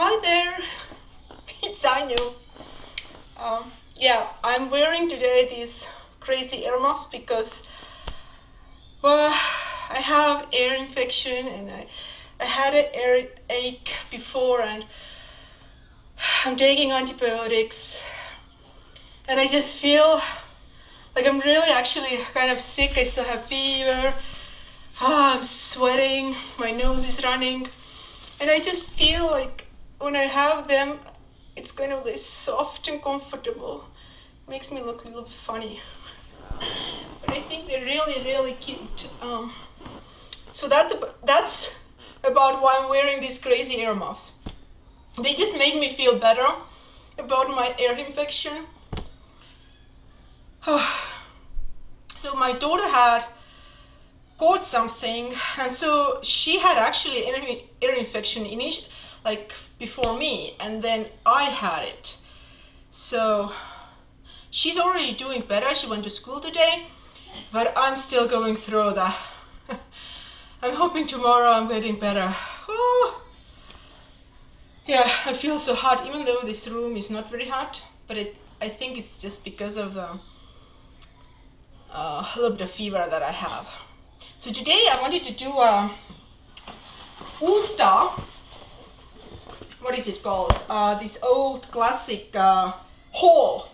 Hi there, it's Anu. Yeah, I'm wearing today these crazy earmuffs because, well, I have ear infection and I had an ear ache before and I'm taking antibiotics and I just feel like I'm really actually kind of sick. I still have fever, I'm sweating, my nose is running, and I just feel like when I have them, it's kind of this soft and comfortable. Makes me look a little bit funny. But I think they're really, really cute. So that's about why I'm wearing these crazy earmuffs. They just make me feel better about my ear infection. So my daughter had caught something, and so she had actually ear infection like before me, and then I had it. So she's already doing better. She went to school today, but I'm still going through that. I'm hoping tomorrow I'm getting better. Oh, yeah, I feel so hot, even though this room is not very hot, but I think it's just because of the a little bit of fever that I have. So today I wanted to do a Ulta, what is it called? This old classic haul.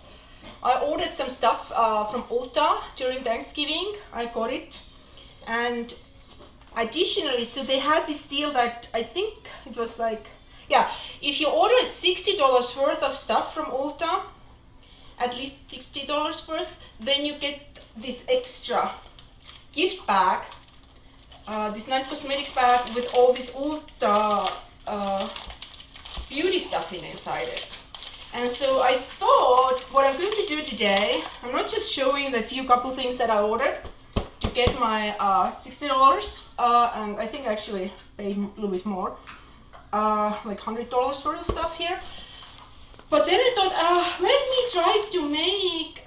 I ordered some stuff from Ulta during Thanksgiving. I got it, and additionally, so they had this deal that I think it was like, yeah, if you order $60 worth of stuff from Ulta, at least $60 worth, then you get this extra gift bag, this nice cosmetics bag with all this Ulta beauty stuff inside it. And so I thought what I'm going to do today, I'm not just showing the couple things that I ordered to get my $60, and I think I actually paid a little bit more, like $100 worth of stuff here. But then I thought, let me try to make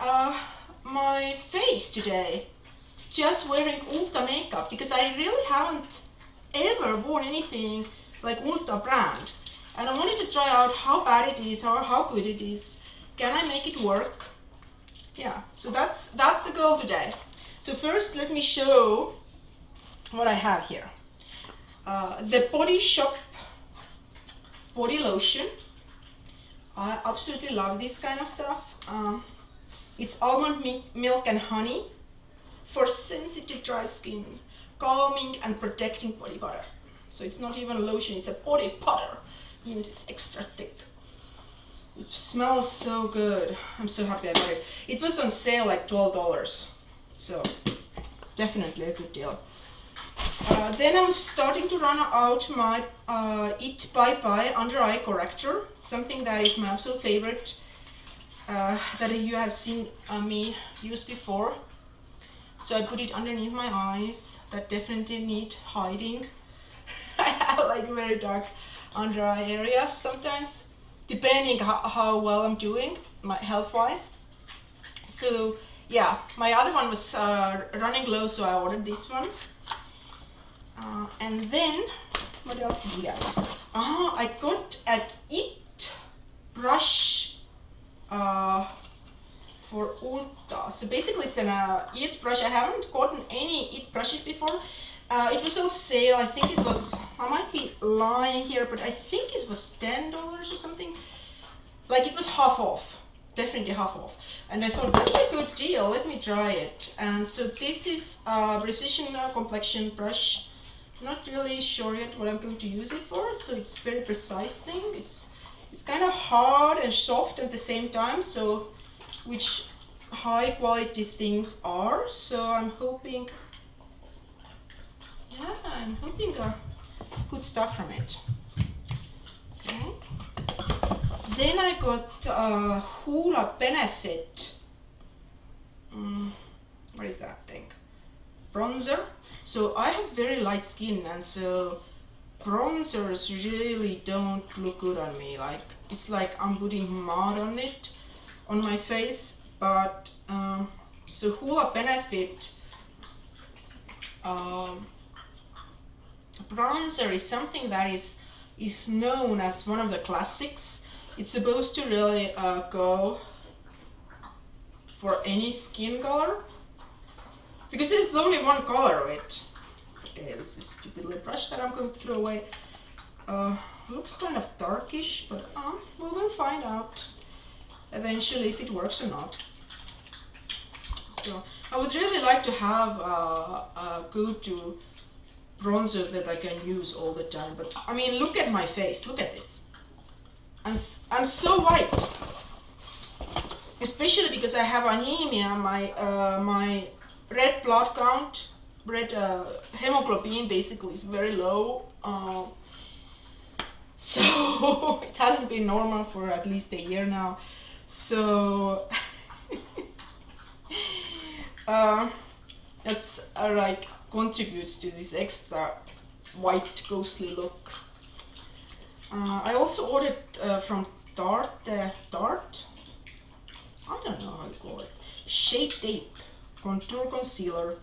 my face today, just wearing Ulta makeup, because I really haven't ever worn anything like Ulta Brand. And I wanted to try out how bad it is or how good it is. Can I make it work? Yeah, so that's the goal today. So first let me show what I have here. The Body Shop body lotion. I absolutely love this kind of stuff. It's almond milk and honey for sensitive dry skin, calming and protecting body butter. So it's not even a lotion, it's a body butter. It means it's extra thick. It smells so good. I'm so happy I got it. It was on sale like $12, so definitely a good deal. Then I was starting to run out my It Bye Bye Under Eye Corrector, something that is my absolute favorite, that you have seen me use before. So I put it underneath my eyes that definitely need hiding. I have like very dark under eye areas sometimes, depending how well I'm doing health-wise. So yeah, my other one was running low, so I ordered this one. And then, what else did we get? I got at It brush for Ulta. So basically it's an It brush. I haven't gotten any It brushes before. It was on sale. I think it was, I might be lying here, but I think it was $10 or something. Like it was half off. Definitely half off. And I thought that's a good deal, let me try it. And so this is a precision complexion brush. I'm not really sure yet what I'm going to use it for, so it's very precise thing. It's kind of hard and soft at the same time, so which high quality things are. So I'm hoping, yeah, I'm hoping good stuff from it. Okay. Then I got Hoola Benefit. What is that thing? Bronzer. So I have very light skin, and so bronzers really don't look good on me. Like it's like I'm putting mud on it, on my face. But so Hoola Benefit bronzer is something that is is known as one of the classics. It's supposed to really go for any skin color, because there's only one color of it. Okay, this is stupid little brush that I'm going to throw away. Looks kind of darkish, but we'll find out eventually if it works or not. So I would really like to have a go-to bronzer that I can use all the time, but I mean, look at my face, look at this. I'm so white, especially because I have anemia. My red blood count, red hemoglobin basically is very low. So it hasn't been normal for at least a year now. So that's like contributes to this extra white ghostly look. I also ordered from Tarte, I don't know how to call it, Shape Tape Contour Concealer.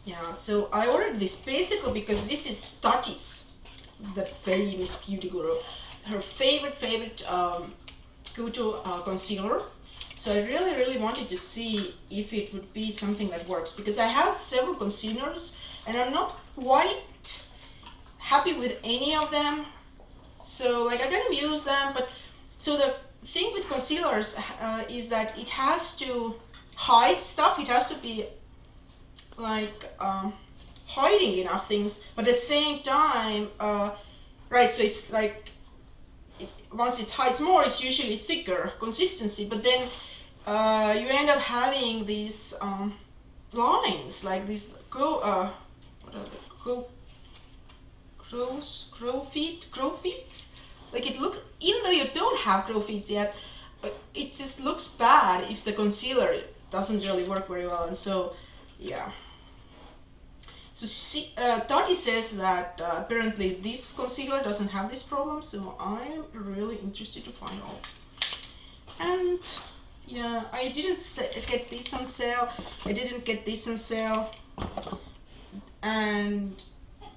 Yeah, so I ordered this basically because this is Tati's, the famous beauty guru, her favorite go-to concealer. So I really wanted to see if it would be something that works, because I have several concealers and I'm not quite happy with any of them. So like I can use them, but so the thing with concealers is that it has to hide stuff. It has to be like hiding enough things, but at the same time, right, so it's like once it hides more, it's usually thicker consistency, but then you end up having these lines, like these what are they? Crow feet. Like it looks, even though you don't have crow feet yet, it just looks bad if the concealer doesn't really work very well. And so, yeah. So Tati says that apparently this concealer doesn't have this problem, so I'm really interested to find out. And yeah, I didn't get this on sale. I didn't get this on sale. And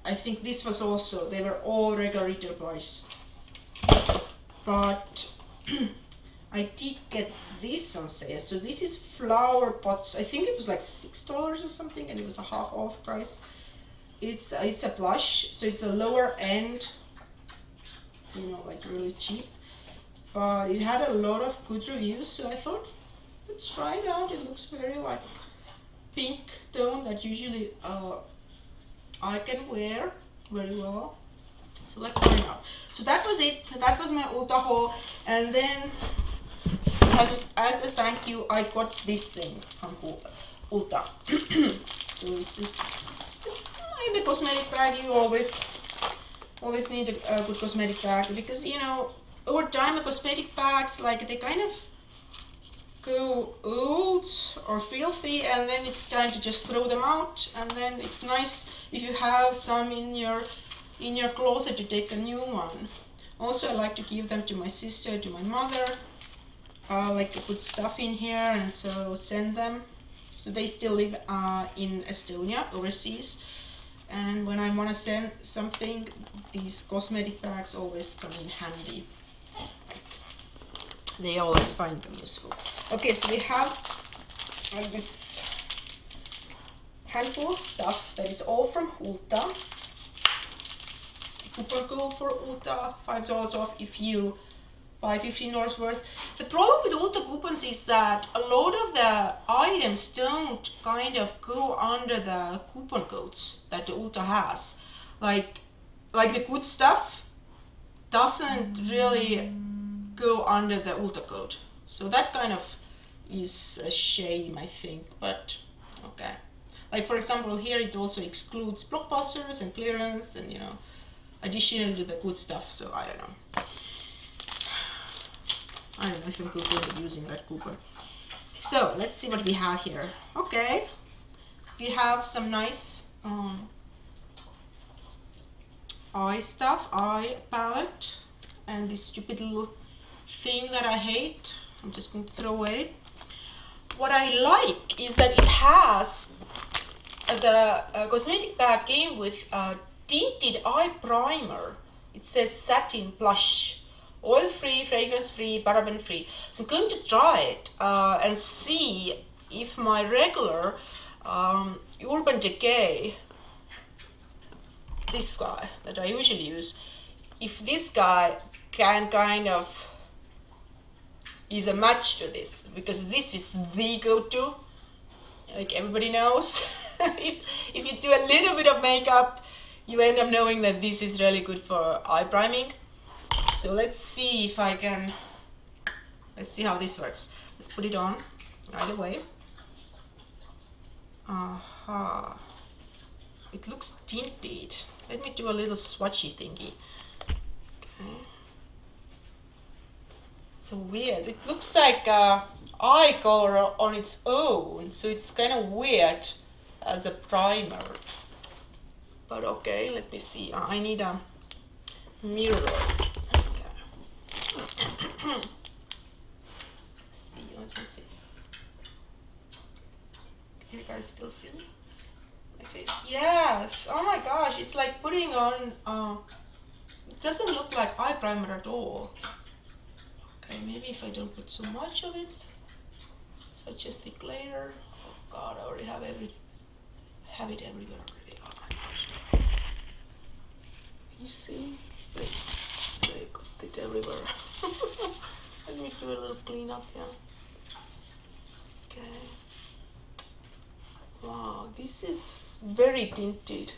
I think this was also, they were all regular retail price. But I did get this on sale. So this is Flower Pots. I think it was like $6 or something, and it was a half off price. It's a blush, so it's a lower end, you know, like really cheap. But it had a lot of good reviews, so I thought, let's try it out. It looks very like pink tone that usually I can wear very well. So let's find out. So that was it. That was my Ulta haul. And then as a thank you, I got this thing from Ulta. So it's this in the cosmetic bag. You always need a good cosmetic bag, because you know over time the cosmetic bags, like, they kind of go old or filthy, and then it's time to just throw them out. And then it's nice if you have some in your closet to take a new one. Also, I like to give them to my sister, to my mother. I like to put stuff in here and so send them. So they still live in Estonia, overseas. And when I want to send something, these cosmetic bags always come in handy. They always find them useful. Okay, so we have this handful of stuff that is all from Ulta. Coupon code for Ulta, $5 off if you buy $15 worth. The problem with Ulta coupons is that a lot of the items don't kind of go under the coupon codes that the Ulta has. Like the good stuff doesn't really go under the Ulta code. So that kind of is a shame, I think, but okay. Like for example, here it also excludes blockbusters and clearance and, you know, additional to the good stuff, so I don't know. I don't know if I'm good at using that coupon. So let's see what we have here. Okay, we have some nice eye palette, and this stupid little thing that I hate, I'm just going to throw away. What I like is that it has the cosmetic bag came with a tinted eye primer. It says satin blush, oil-free, fragrance-free, paraben-free. So I'm going to try it and see if my regular Urban Decay, this guy that I usually use, if this guy can kind of is a match to this, because this is the go-to, like everybody knows. if you do a little bit of makeup, you end up knowing that this is really good for eye priming. So let's see if I can, let's see how this works. Let's put it on right away. It looks tinted. Let me do a little swatchy thingy. Okay. So weird. It looks like eye color on its own, so it's kind of weird as a primer. But okay, let me see. I need a mirror. Okay. Let's see. Let me see. Can you guys still see me? My face. Yes. Oh my gosh! It's like putting on. It doesn't look like eye primer at all. Okay, maybe if I don't put so much of it, such a thick layer. Oh God, I already have it everywhere already. Oh my gosh! You see, they got it everywhere. Let me do a little cleanup here. Okay. Wow, this is very tinted,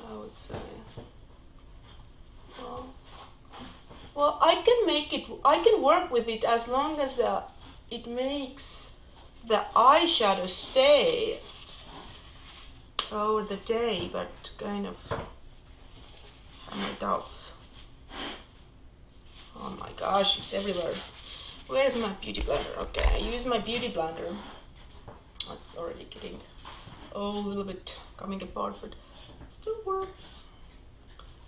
I would say. Well, I can work with it as long as it makes the eyeshadow stay over the day, but kind of have my doubts. Oh my gosh, it's everywhere. Where's my beauty blender? Okay, I use my beauty blender. It's already getting a little bit coming apart, but it still works.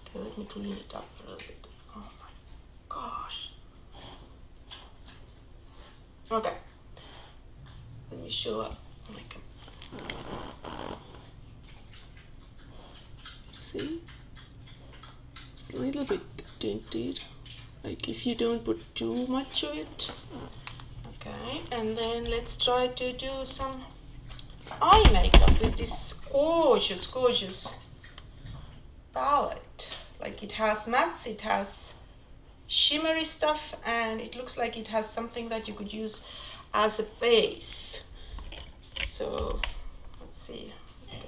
Okay, let me clean it up a little bit. Oh my gosh. Okay. Let me show up. See? It's a little bit tinted. Like if you don't put too much of it. Okay, and then let's try to do some eye makeup with this gorgeous, gorgeous palette. Like it has mattes, it has shimmery stuff, and it looks like it has something that you could use as a base. So let's see. Okay.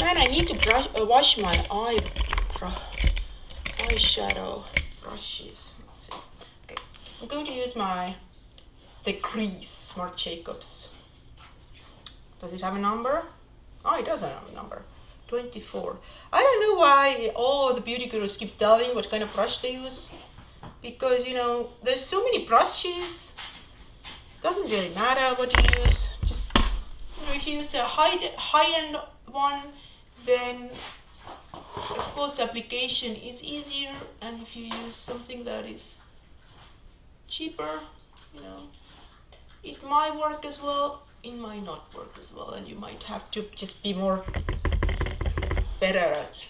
And I need to wash my eyeshadow brushes. Let's see. Okay, I'm going to use the Crease Marc Jacobs. Does it have a number? Oh, it doesn't have a number. 24. I don't know why all the beauty gurus keep telling what kind of brush they use, because you know there's so many brushes. Doesn't really matter what you use. Just if you use a high-end one, then of course application is easier, and if you use something that is cheaper, you know, it might work as well, it might not work as well, and you might have to just be more better at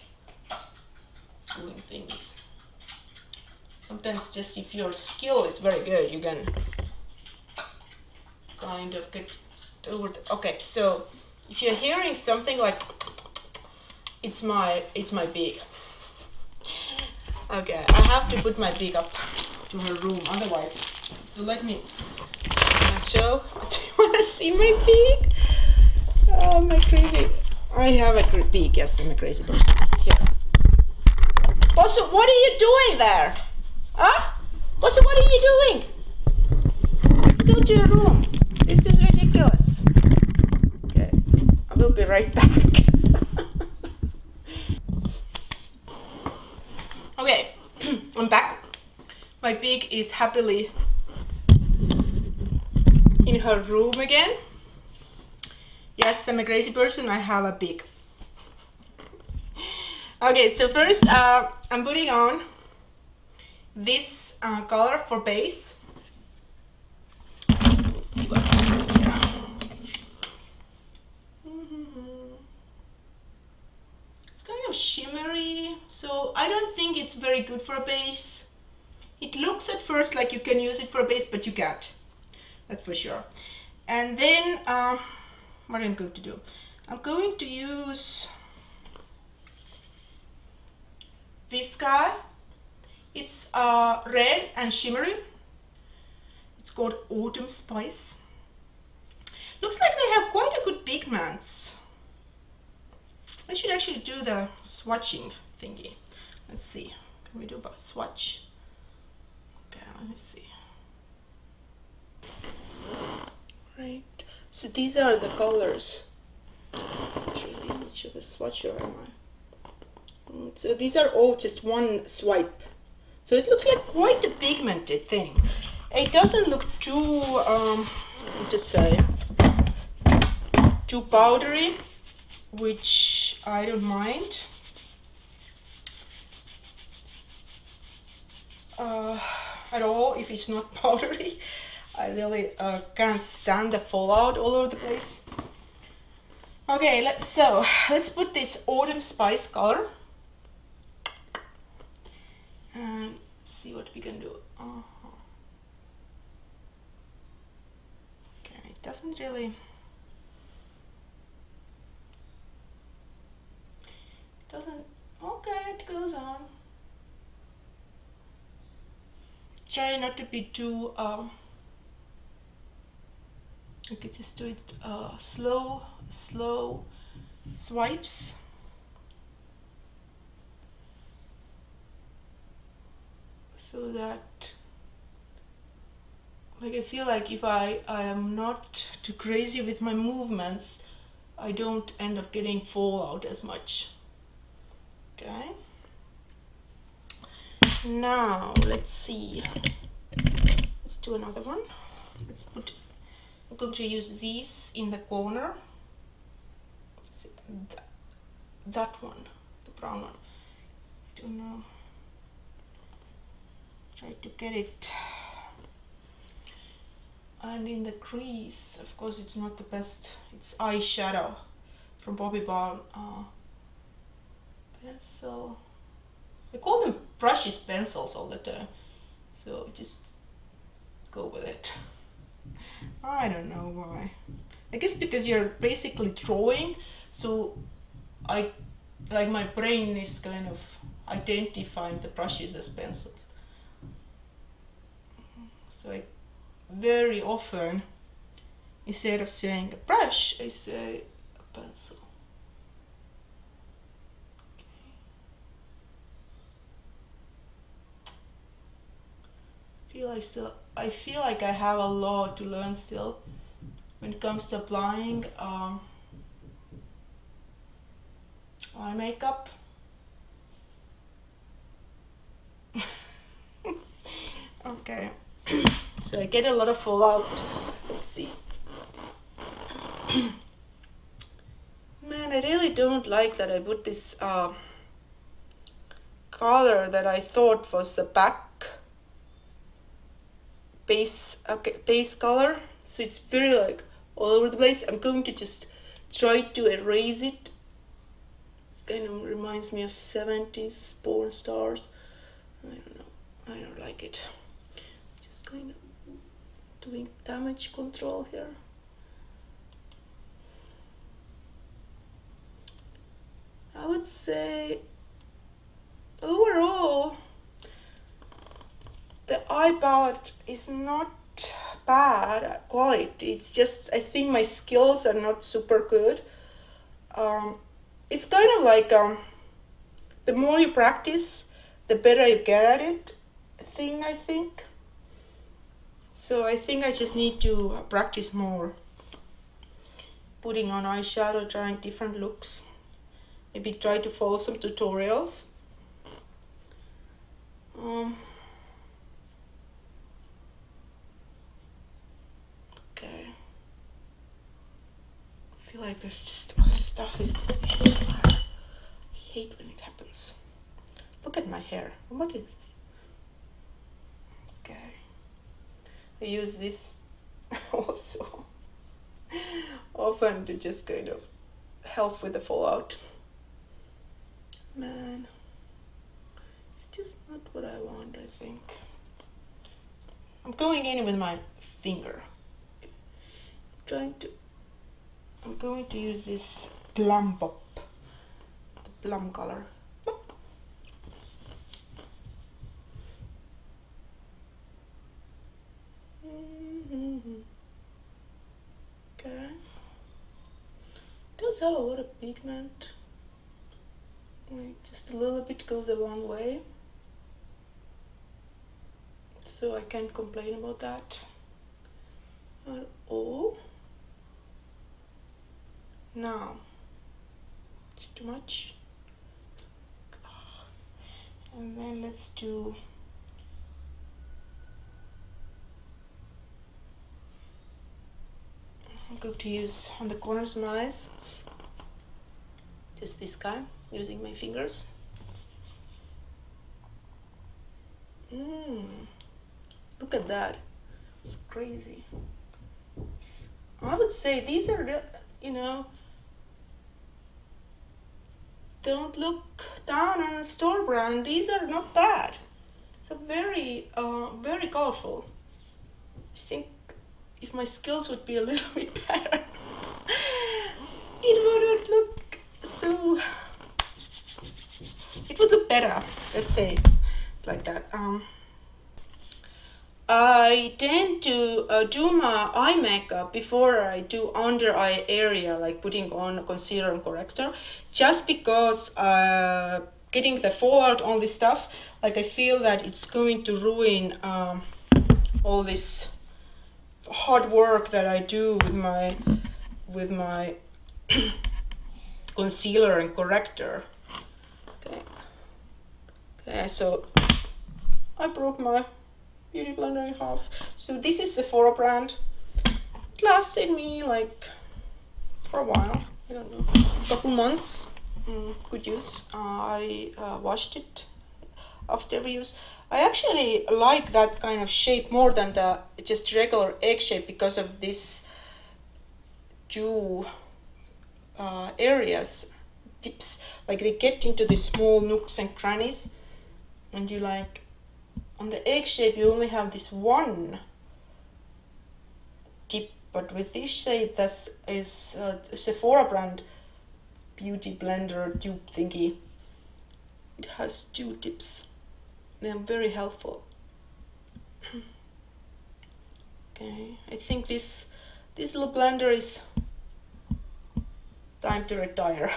doing things. Sometimes just if your skill is very good, you can kind of get over the, okay, so if you're hearing something like it's my beak. Okay, I have to put my beak up to her room, otherwise. So let me show. Do you want to see my beak? Oh, I'm crazy. I have a beak. Yes, I'm a crazy person. Here. Also, what are you doing there? Huh? Also, what are you doing? Let's go to your room. This is ridiculous. Okay, I will be right back. Okay, I'm back. My beak is happily in her room again. Yes, I'm a crazy person. I have a beak. Okay, so first I'm putting on this color for base. Let me see what I'm doing here. It's kind of shimmery, So I don't think it's very good for a base. It looks at first like you can use it for a base, but you can't. That's for sure. And then what I'm going to do, I'm going to use this guy. It's red and shimmery. It's called Autumn Spice. Looks like they have quite a good pigments. I should actually do the swatching thingy. Let's see. Can we do a swatch? Okay, let me see. Right. So these are the colors. Not really much of a swatcher, am I? So these are all just one swipe. So it looks like quite a pigmented thing. It doesn't look too, what to say, too powdery, which I don't mind. At all, if it's not powdery. I really can't stand the fallout all over the place. Okay, let's put this Autumn Spice color and see what we can do. Okay, it doesn't really. Okay, it goes on. Try not to be too okay, just do it slow swipes. So that, like, I feel like if I am not too crazy with my movements, I don't end up getting fallout as much. Okay. Now let's see. Let's do another one. Let's put. I'm going to use these in the corner. That one, the brown one. I don't know. Try to get it. And in the crease, of course, it's not the best. It's eyeshadow from Bobbi Brown pencil. I call them brushes pencils all the time, so just go with it. I don't know why. I guess because you're basically drawing, so my brain is kind of identifying the brushes as pencils. So I very often, instead of saying a brush, I say a pencil. I feel like I have a lot to learn still when it comes to applying eye makeup. Okay, so I get a lot of fallout. Let's see. Man, I really don't like that I put this color that I thought was the back base color, so it's very like all over the place. I'm going to just try to erase it. It kind of reminds me of 70s porn stars. I don't know, I don't like it. Just kind of doing damage control here. I would say overall the eye palette is not bad quality. It's just I think my skills are not super good. It's kind of like the more you practice, the better you get at it thing, I think. So I think I just need to practice more. Putting on eyeshadow, trying different looks. Maybe try to follow some tutorials. Okay. I feel like there's just stuff is just everywhere. I hate when it happens. Look at my hair. What is this? Okay. I use this also often to just kind of help with the fallout. Man. I'm going in with my finger. I'm going to use this plum pop, the plum color. Okay. Does have a lot of pigment. Like just a little bit goes a long way. So I can't complain about that at all. Now, it's too much. And then let's do I'm going to use on the corners of my eyes, just this guy, using my fingers. Look at that, it's crazy. I would say these are, you know, don't look down on store brand, these are not bad. So very, very colorful. I think if my skills would be a little bit better, it wouldn't look so, it would look better, let's say like that. I tend to do my eye makeup before I do under eye area, like putting on concealer and corrector, just because getting the fallout on this stuff, like I feel that it's going to ruin all this hard work that I do with my concealer and corrector. Okay, so I broke my beauty blender in half. So this is the Ulta Brand. It lasted me like for a while, I don't know, a couple months. Good use. I washed it after every use. I actually like that kind of shape more than the just regular egg shape because of this two areas, tips, like they get into the small nooks and crannies, and you like on the egg shape you only have this one tip, but with this shape that is Sephora brand beauty blender tube thingy, it has two tips. They're very helpful. Okay, I think this little blender is time to retire.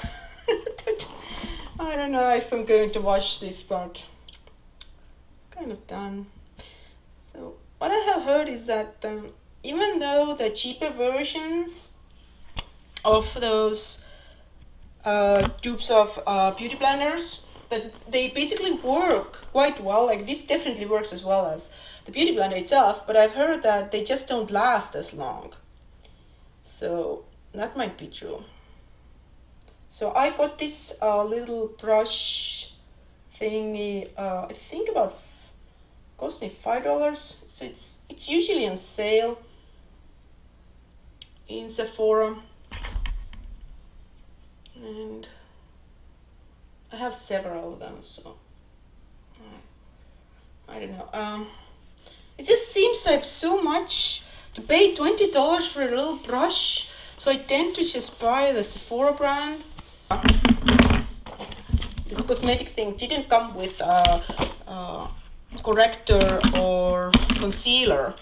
I don't know if I'm going to wash this, but it's kind of done. So what I have heard is that even though the cheaper versions of those tubes of beauty blenders, that they basically work quite well, like this definitely works as well as the beauty blender itself, but I've heard that they just don't last as long. So that might be true. So I got this little brush thingy, I think about cost me $5. So it's usually on sale in Sephora, and I have several of them, so I don't know. It just seems like so much to pay $20 for a little brush, so I tend to just buy the Sephora brand. This cosmetic thing didn't come with corrector or concealer,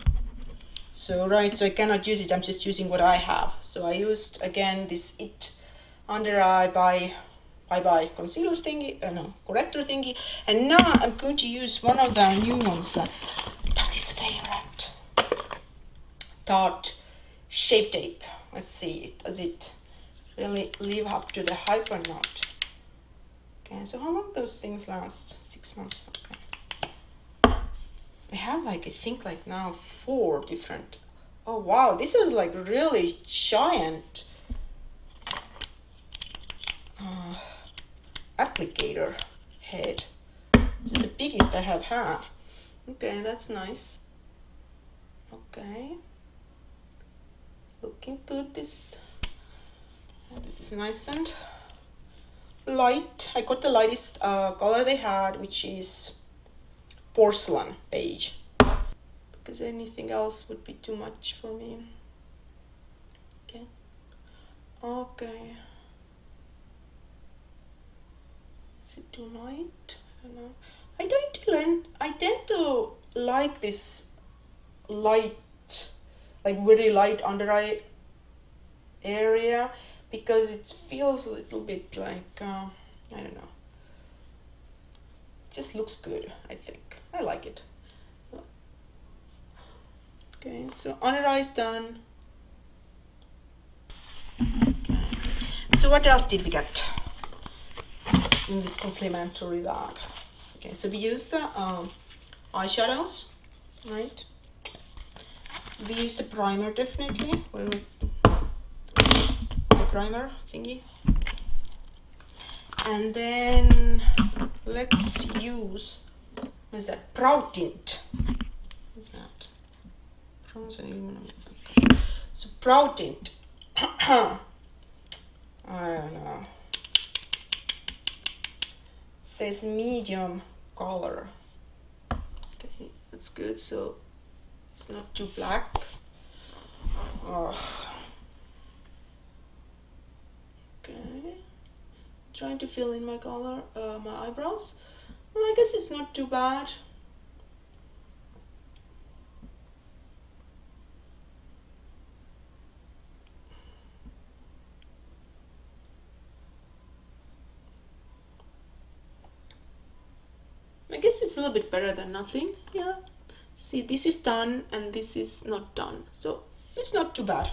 so so I cannot use it. I'm just using what I have. So I used again this under eye by concealer thingy, no, corrector thingy, and now I'm going to use one of the new ones that is favorite, Tarte Shape Tape. Let's see, does it really live up to the hype or not? Okay, so how long those things last? 6 months. Okay, I have like, I think like now 4 different. Oh wow, this is like really giant applicator head. This is the biggest I have had. Okay, that's nice. Okay, looking good. This is nice and light. I got the lightest color they had, which is porcelain beige. because anything else would be too much for me. Okay. Okay. Is it too light? I don't know. I tend to like this light, like very light under eye area, because it feels a little bit like I don't know. It just looks good. I think I like it. So, okay, so under eye is done. Okay. So what else did we get in this complimentary bag? Okay, so we use the eyeshadows, right? We use the primer definitely. The primer thingy. And then let's use, what is that? Brow tint. What is that? Bronze and aluminum. Okay. So brow tint. I don't know. It says medium color. Okay, that's good. So it's not too black. Oh. Okay. Trying to fill in my color, my eyebrows. Well, I guess it's not too bad. I guess it's a little bit better than nothing. Yeah. See, this is done and this is not done. So it's not too bad.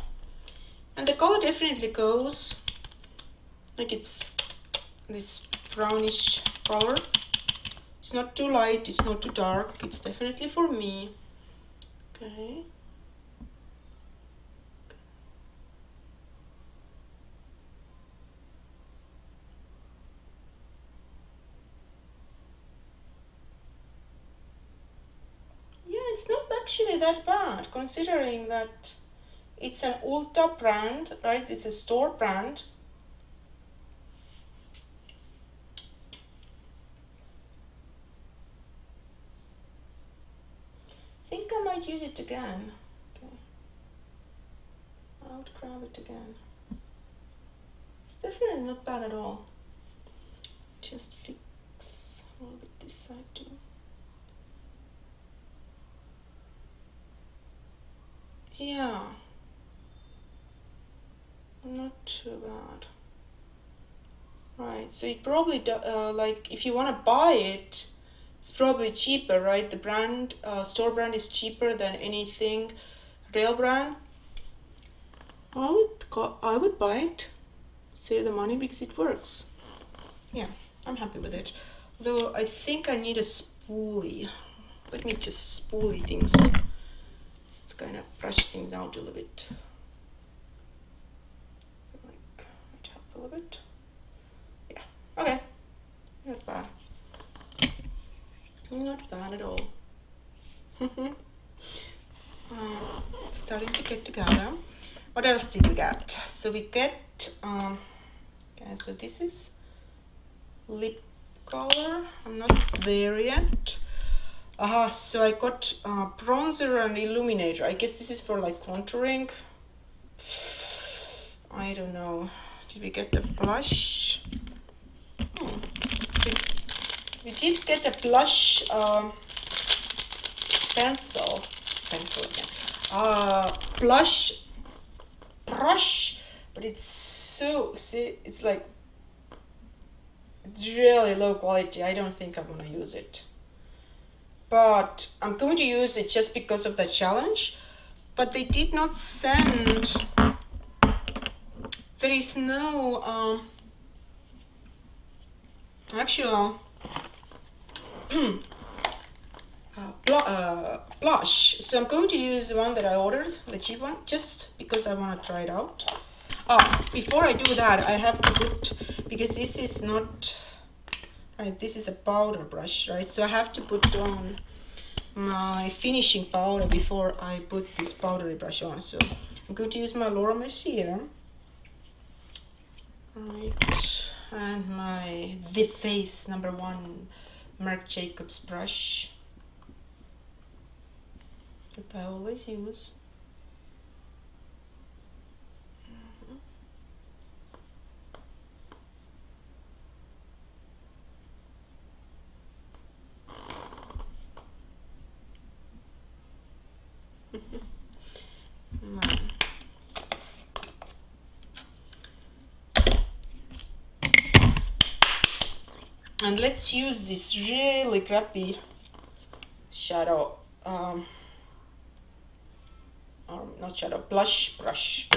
And the color definitely goes, like it's this brownish color. It's not too light, it's not too dark. It's definitely for me. Okay. It's not actually that bad, considering that it's an Ulta brand, right? It's a store brand. I think I might use it again. Okay. I would grab it again. It's definitely not bad at all. Just fix a little bit this side too. Yeah, not too bad. Right, so it probably like if you want to buy it, it's probably cheaper, right? The brand, store brand is cheaper than anything real brand. I would buy it, save the money, because it works. Yeah, I'm happy with it. Though I think I need a spoolie. Let me just spoolie things. Kind of brush things out a little bit. Like, might help a little bit. Yeah, okay. Not bad. Not bad at all. Starting to get together. What else did we get? So we get, okay, so this is lip color. I'm not there yet. So I got bronzer and illuminator. I guess this is for like contouring. I don't know. Did we get the blush? We did get a blush pencil again. Blush brush, but it's so, see, it's like, it's really low quality. I don't think I'm gonna use it. But I'm going to use it just because of the challenge. But they did not send, there is no actual blush. So I'm going to use the one that I ordered, the cheap one, just because I want to try it out. Before I do that, I have to put, because this is not, right, this is a powder brush, right? So I have to put on my finishing powder before I put this powdery brush on. So I'm going to use my Laura Mercier, right, and my The Face #1 Marc Jacobs brush. that I always use. And let's use this really crappy shadow, or not shadow, blush brush.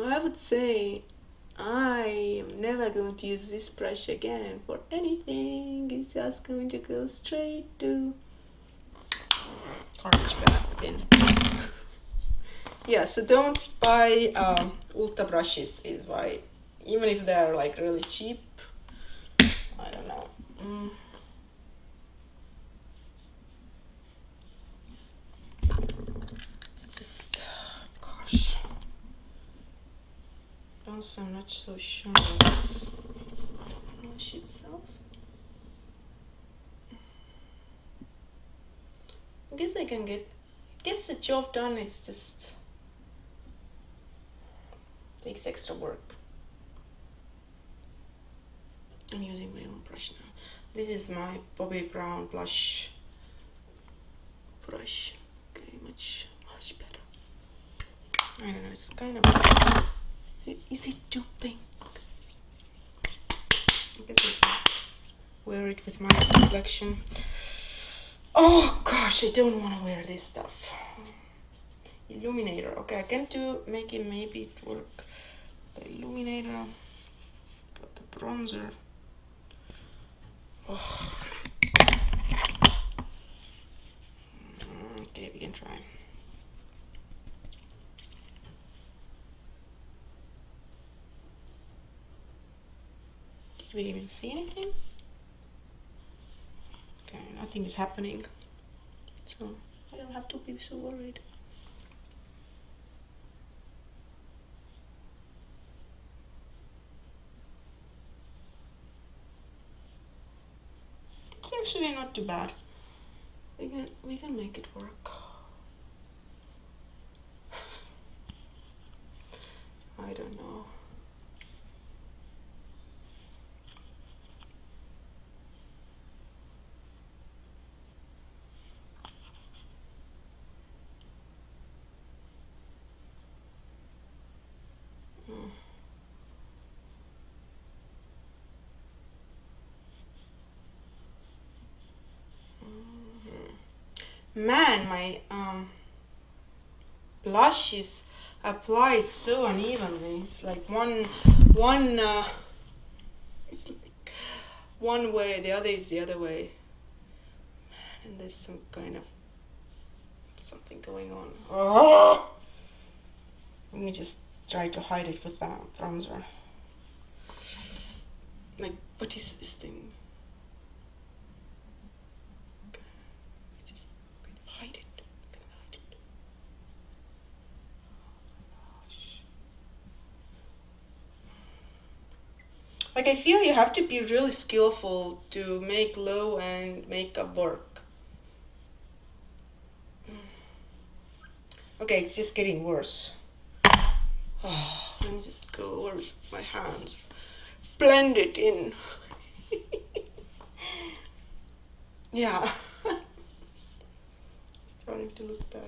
I would say I am never going to use this brush again for anything. It's just going to go straight to garbage bin. Yeah, so don't buy Ulta brushes, is why, even if they're like really cheap. I don't know. Just, gosh. Also, I'm not so sure of this brush itself. I guess I can get the job done. It's just takes extra work. I'm using my own brush now. This is my Bobbi Brown blush brush. Okay, much better. I don't know, it's kind of, is it too pink? I guess I can wear it with my complexion. Oh gosh, I don't want to wear this stuff. Illuminator. Okay, I can make it, maybe it work. The illuminator, but the bronzer. Oh. Okay, we can try. Did we even see anything? Okay, nothing is happening, so I don't have to be so worried. It's actually not too bad. We can make it work. I don't know. Man, my blush is applied so unevenly. It's like one it's like one way, the other is the other way. And there's some kind of something going on. Oh! Let me just try to hide it with that bronzer. Like, what is this thing? Hide it. Like, I feel you have to be really skillful to make low-end makeup work. Okay, it's just getting worse. Oh, let me just go over my hands. Blend it in. Yeah. Starting to look better.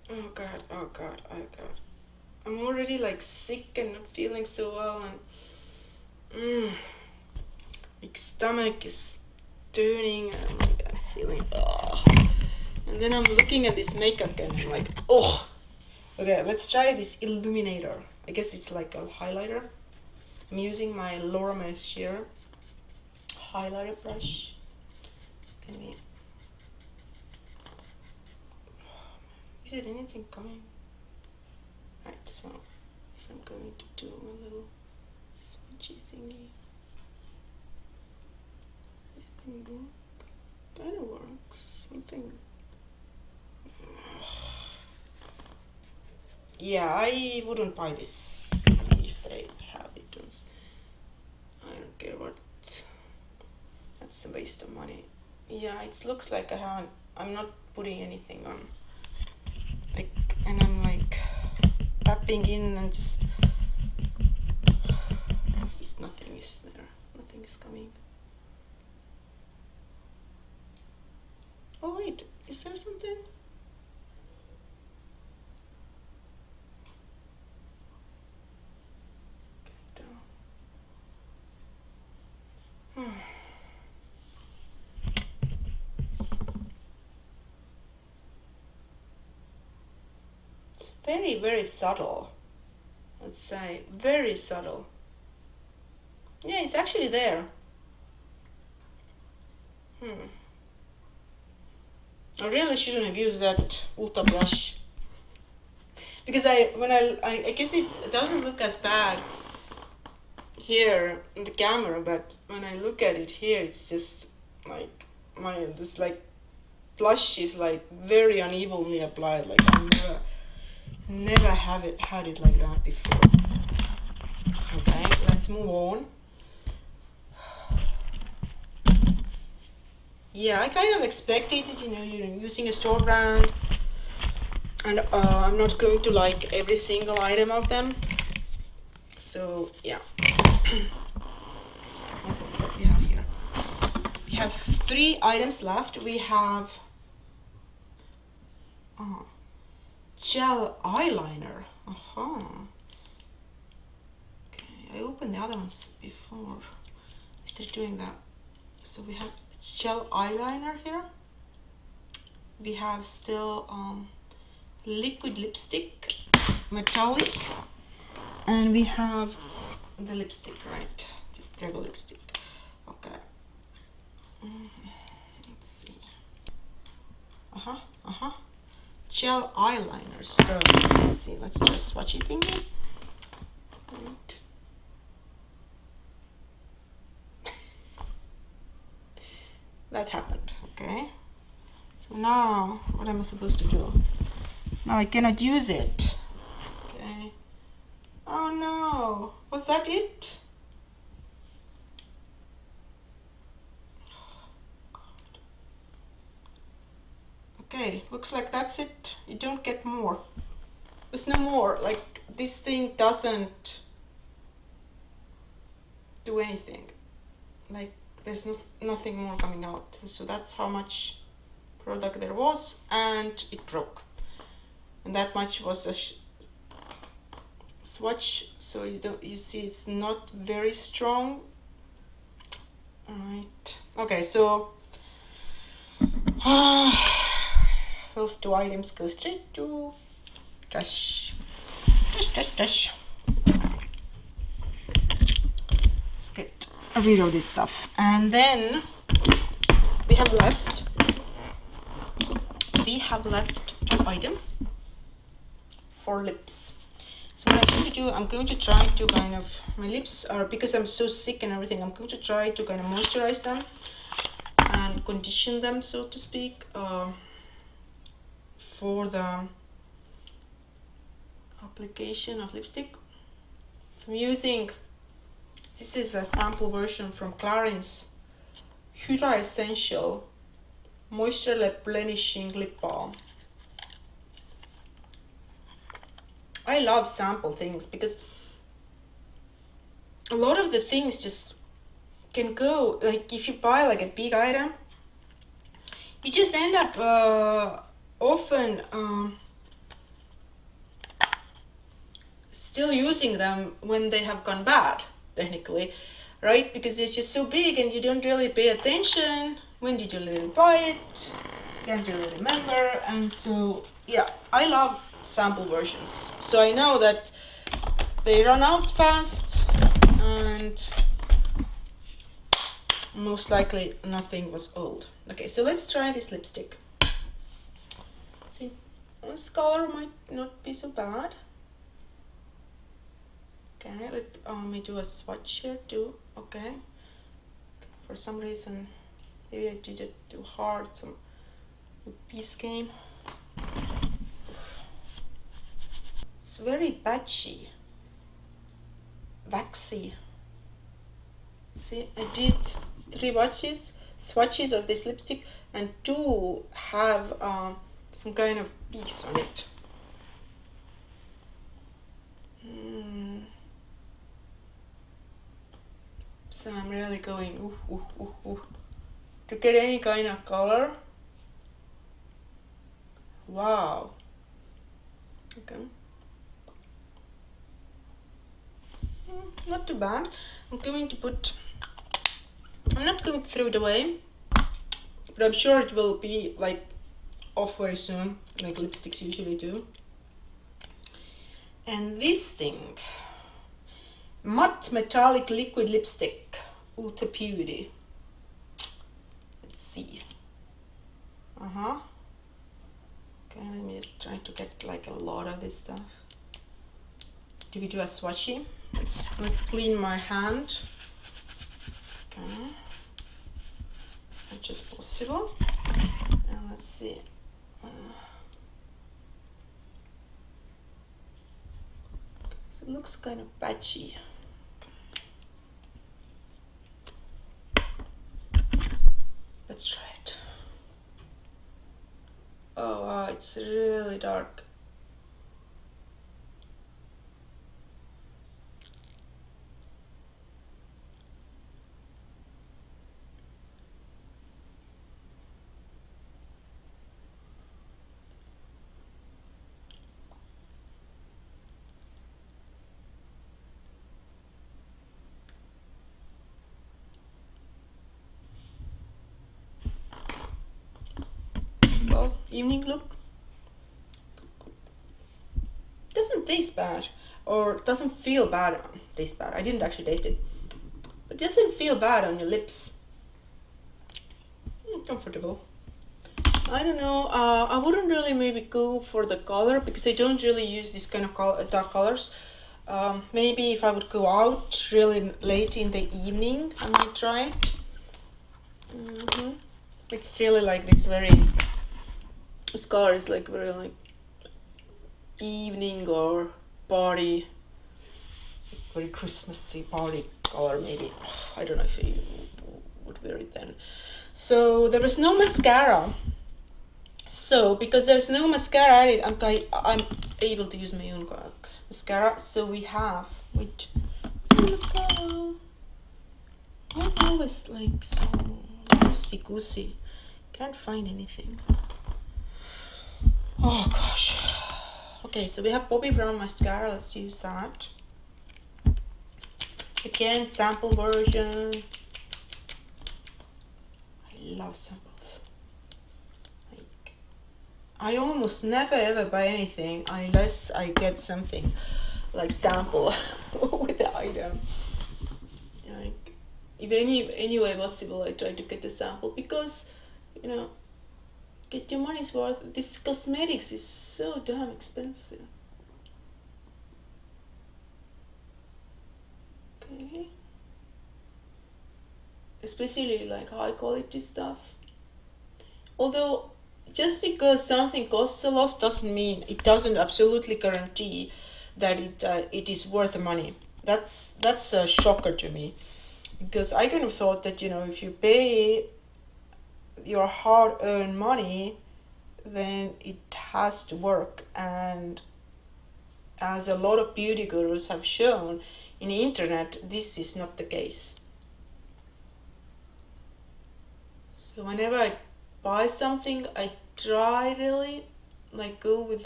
Oh god, oh god, oh god. I'm already like sick and not feeling so well, and my stomach is turning, and I'm feeling and then I'm looking at this makeup and I'm like, oh. Okay, let's try this illuminator. I guess it's like a highlighter. I'm using my Laura Mercier highlighter brush. Can we... Is it anything coming? Right, so if I'm going to do a little switchy thingy, it kind of works. Something. Yeah, I wouldn't buy this if they have it. I don't care what. That's a waste of money. Yeah, it looks like I'm not putting anything on. Like, and I'm like tapping in and just nothing is there. Nothing is coming. Oh wait, is there something? It's very, very subtle. Let's say very subtle. Yeah, it's actually there. I really shouldn't have used that Ulta brush, because I guess it doesn't look as bad here in the camera, but when I look at it here, it's just like this like blush is like very unevenly applied. Like I never had it like that before. Okay, let's move on. Yeah, I kind of expected it, you're using a store brand, and I'm not going to like every single item of them. So yeah. Let's see what we have here. We have 3 items left. We have gel eyeliner. Okay, I opened the other ones before I started doing that. So we have gel eyeliner here. We have still liquid lipstick, metallic, and we have the lipstick, right? Just regular lipstick. Okay. Let's see. Gel eyeliner. So let's see. Let's do a swatchy thingy. Right. That happened. Okay. So now, what am I supposed to do? Now I cannot use it. Okay. Oh no. Was that it? Okay, looks like that's it. You don't get more. There's no more. Like, this thing doesn't do anything. Like, there's nothing more coming out. So that's how much product there was, and it broke. And that much was a swatch. So you see it's not very strong. All right. Okay, so those 2 items go straight to trash. Trash. Let's get rid of this stuff. And then we have left 2 items for lips. So what I'm going to do, I'm going to try to kind of, my lips are, because I'm so sick and everything, I'm going to try to kind of moisturize them and condition them, so to speak, for the application of lipstick. So I'm using, this is a sample version from Clarine's Hydra Essential Moisture Replenishing Lip Balm. I love sample things because a lot of the things just can go, like if you buy like a big item, you just end up often still using them when they have gone bad, technically, right? Because it's just so big and you don't really pay attention. When did you really buy it? Can't really remember. And so yeah, I love sample versions. So I know that they run out fast and most likely nothing was old. Okay, so let's try this lipstick. See, this color might not be so bad. Okay, let me do a swatch here too. Okay, for some reason maybe I did it too hard, some piece game. It's very patchy, waxy. See, I did 3 swatches of this lipstick, and 2 have some kind of piece on it. So I'm really going to get any kind of color. Wow. Okay. Not too bad. I'm not going to throw it away, but I'm sure it will be like off very soon, like lipsticks usually do. And this thing, matte metallic liquid lipstick, Ulta Beauty. Let's see. Okay, let me just try to get like a lot of this stuff. Do we do a swatchy? Let's clean my hand. Okay, much as possible. And let's see. So it looks kind of patchy. Okay. Let's try it. Oh wow, it's really dark. Well, evening look. Doesn't taste bad, or doesn't feel bad. Taste bad. I didn't actually taste it, but it doesn't feel bad on your lips. Comfortable. I don't know. I wouldn't really maybe go for the color because I don't really use this kind of dark colors. Maybe if I would go out really late in the evening, I might try it. It's really like this this color is like very like evening or party, very Christmassy party color maybe. I don't know if you would wear it then. So there was no mascara. So because there's no mascara in it, I'm able to use my own mascara. So we have mascara. I'm always like so loosey goosey. Can't find anything. Oh gosh. Okay, so we have Bobbi Brown mascara. Let's use that. Again, sample version. I love samples. I almost never ever buy anything unless I get something like sample with the item. Like, if any way possible, I try to get a sample because, you know, get your money's worth. This cosmetics is so damn expensive. Okay. Especially like high quality stuff. Although just because something costs a lot doesn't mean it doesn't absolutely guarantee that it is worth the money. That's a shocker to me, because I kind of thought that, you know, if you pay your hard-earned money, then it has to work. And as a lot of beauty gurus have shown in the internet, this is not the case. So whenever I buy something, I try really like go with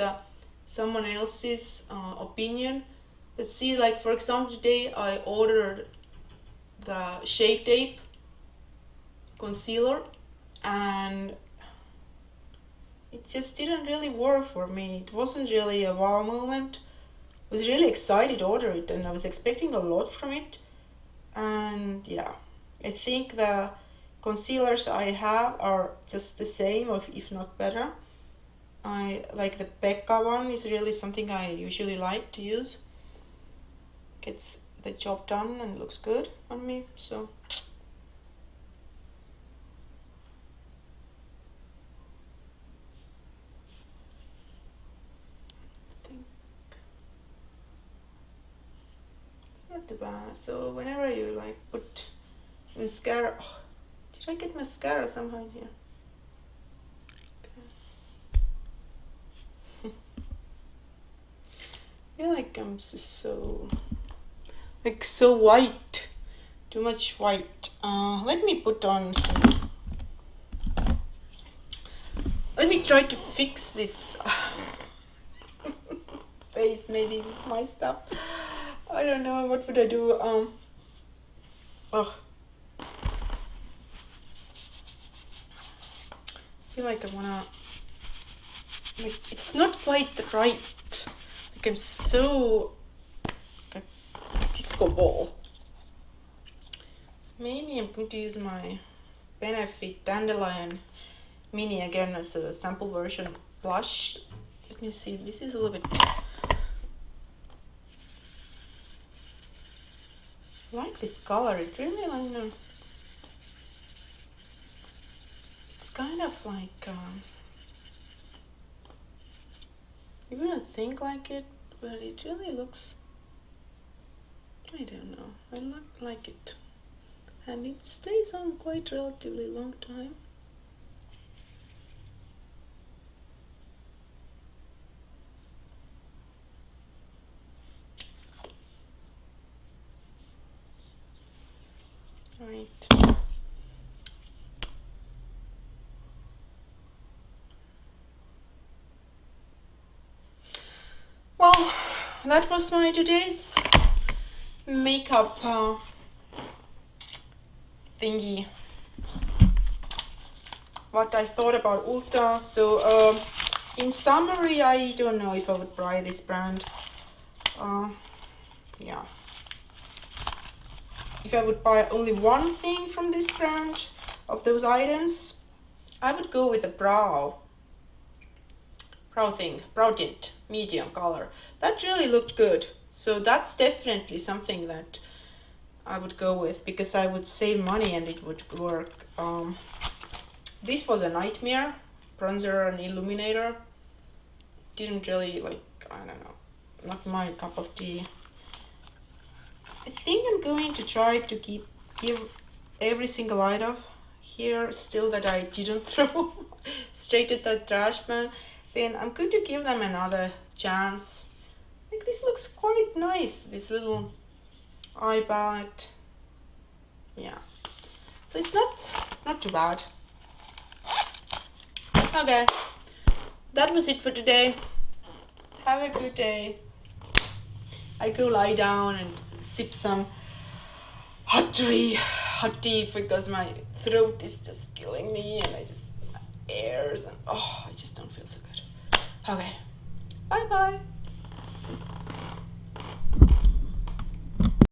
someone else's opinion. Let's see, like for example, today I ordered the Shape Tape concealer, and it just didn't really work for me. It wasn't really a wow moment. I was really excited to order it, and I was expecting a lot from it. And yeah, I think the concealers I have are just the same, or if not better. I like the Becca one is really something I usually like to use. Gets the job done and looks good on me, so. I think it's not too bad. So whenever you like put mascara, oh, did I get mascara somehow in here? Okay. I feel like I'm just so white, too much white. Let me put on some. Let me try to fix this face maybe with my stuff. I don't know, what would I do? Oh. I feel like I wanna, like, it's not quite right. Like I'm so like a disco ball. So maybe I'm going to use my Benefit Dandelion Mini again as a sample version blush. Let me see, this is a little bit. I like this color, it really, like, it's kind of like, you wouldn't think like it, but it really looks, I don't know, I like it. And it stays on quite relatively long time. Right. Well, that was my today's makeup thingy. What I thought about Ulta. So in summary, I don't know if I would buy this brand. Yeah. If I would buy only one thing from this brand of those items, I would go with a brow tint, medium color. That really looked good. So that's definitely something that I would go with because I would save money and it would work. This was a nightmare bronzer and illuminator. Didn't really like, I don't know, not my cup of tea. I think I'm going to try to give every single item here still that I didn't throw straight at the trash bin. I'm going to give them another chance. I think this looks quite nice, this little eye palette. Yeah, so it's not too bad. Okay, that was it for today. Have a good day. I go lie down and sip some hot tea because my throat is just killing me and my ears and I just don't feel so good. Okay, bye bye.